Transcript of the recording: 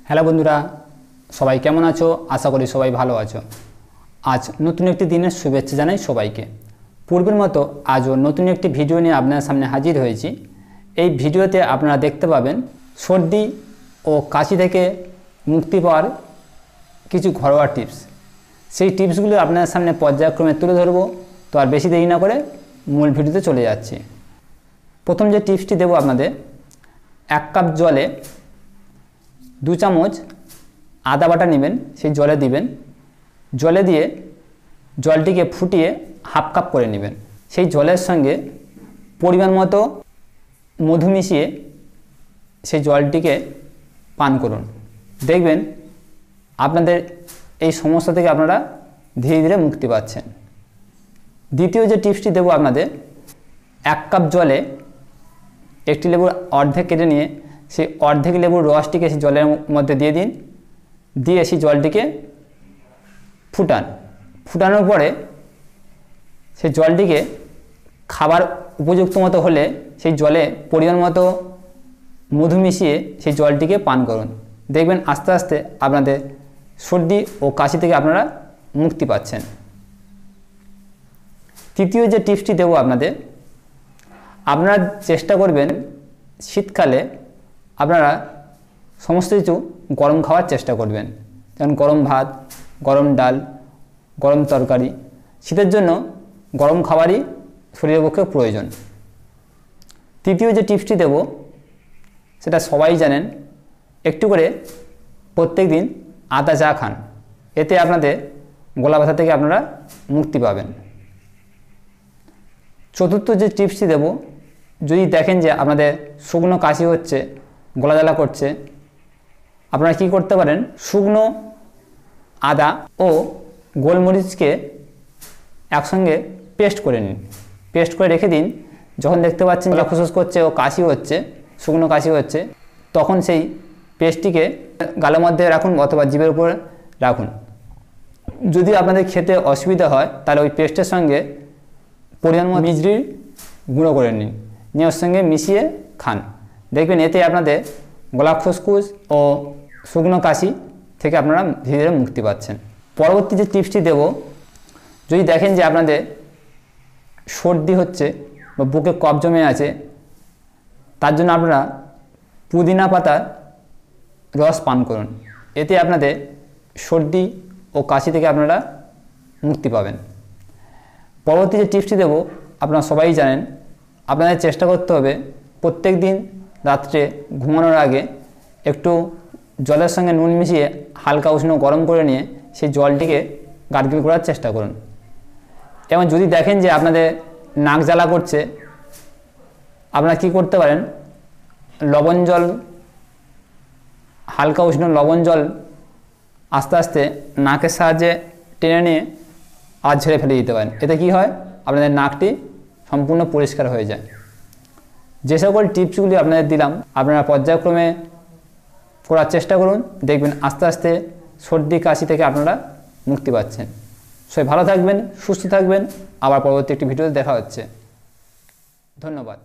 Hello বন্ধুরা, সবাই কেমন আছো? আশা করি সবাই ভালো আছো। আজ নতুন একটি দিনের শুভেচ্ছা জানাই সবাইকে। পূর্বের মতো আজও নতুন একটি ভিডিও নিয়ে আপনার সামনে হাজির হয়েছি। এই ভিডিওতে আপনারা দেখতে পাবেন সর্দি ও কাশি থেকে মুক্তি পাওয়ার কিছু ঘরোয়া টিপস। সেই টিপসগুলো আপনার সামনে পর্যায়ক্রমে তুলে ধরবো। তো আর বেশি দেরি না করে মূল ভিডিওতে চলে যাচ্ছি। প্রথম যে টিপসটি দেবো আপনাদের, 1 কাপ জলে 2 চামচ আদা বাটা নেবেন, সেই জলে দিবেন। জলে দিয়ে জলটিকে ফুটিয়ে 1/2 কাপ করে নেবেন। সেই জলের সঙ্গে পরিমাণ মতো মধু মিশিয়ে সেই জলটিকে পান করুন। দেখবেন আপনাদের এই সমস্যা থেকে আপনারা ধীরে ধীরে মুক্তি পাচ্ছেন। দ্বিতীয় যে টিপসটি দেবো আপনাদের, 1 কাপ জলে 1টি লেবুর অর্ধেক কেটে নিয়ে সেই অর্ধেক লেবুর রসটিকে সেই জলের মধ্যে দিয়ে দিন। দিয়ে সেই জলটিকে ফুটান। ফুটানোর পরে সেই জলটিকে খাবার উপযুক্ত মতো হলে সেই জলে পরিমাণ মতো মধু মিশিয়ে সেই জলটিকে পান করুন। দেখবেন আস্তে আস্তে আপনাদের সর্দি ও কাশি থেকে আপনারা মুক্তি পাচ্ছেন। তৃতীয় যে টিপসটি দেবো আপনাদের, আপনারা চেষ্টা করবেন শীতকালে আপনারা সমস্ত কিছু গরম খাওয়ার চেষ্টা করবেন, যেমন গরম ভাত, গরম ডাল, গরম তরকারি। শীতের জন্য গরম খাবারই শরীরের পক্ষে প্রয়োজন। তৃতীয় যে টিপসটি দেব সেটা সবাই জানেন, একটু করে প্রত্যেক দিন আদা চা খান। এতে আপনাদের গলা ব্যথা থেকে আপনারা মুক্তি পাবেন। চতুর্থ যে টিপসটি দেব, যদি দেখেন যে আপনাদের শুকনো কাশি হচ্ছে, গলা জ্বালা করছে, আপনারা কি করতে পারেন, শুকনো আদা ও গোলমরিচকে একসঙ্গে পেস্ট করে নিন। পেস্ট করে রেখে দিন। যখন দেখতে পাচ্ছেন যে খুসখুস করছে ও কাশি হচ্ছে, শুকনো কাশি হচ্ছে, তখন সেই পেস্টটিকে গালের মধ্যে রাখুন অথবা জিভের উপরে রাখুন। যদি আপনাদের খেতে অসুবিধা হয় তাহলে ওই পেস্টের সঙ্গে পরিমাণ মতো মিজরির গুঁড়ো করে নিন, নিয়ে ওর সঙ্গে মিশিয়ে খান। দেখবেন এতে আপনাদের গলা খুসখুস ও শুকনো কাশি থেকে আপনারা ধীরে ধীরে মুক্তি পাচ্ছেন। পরবর্তী যে টিপসটি দেব, যদি দেখেন যে আপনাদের সর্দি হচ্ছে বা বুকে কফ জমে আছে, তার জন্য আপনারা পুদিনা পাতার রস পান করুন। এতে আপনাদের সর্দি ও কাশি থেকে আপনারা মুক্তি পাবেন। পরবর্তী যে টিপসটি দেব, আপনারা সবাই জানেন, আপনাদের চেষ্টা করতে হবে প্রত্যেক দিন রাত্রে ঘুমানোর আগে একটু জলের সঙ্গে নুন মিশিয়ে হালকা উষ্ণ গরম করে নিয়ে সেই জলটিকে গার্গল করার চেষ্টা করুন। এবং যদি দেখেন যে আপনাদের নাক জ্বালা করছে, আপনারা কি করতে পারেন, লবণ জল, হালকা উষ্ণ লবণ জল আস্তে আস্তে নাকের সাহায্যে টেনে নিয়ে আজ ঝেড়ে ফেলে দিতে পারেন। এতে কি হয়, আপনাদের নাকটি সম্পূর্ণ পরিষ্কার হয়ে যায়। যে সকল টিপসগুলি আপনাদের দিলাম আপনারা পর্যায়ক্রমে করার চেষ্টা করুন। দেখবেন আস্তে আস্তে সর্দি কাশি থেকে আপনারা মুক্তি পাচ্ছেন। সবাই ভালো থাকবেন, সুস্থ থাকবেন। আবার পরবর্তী একটি ভিডিওতে দেখা হচ্ছে। ধন্যবাদ।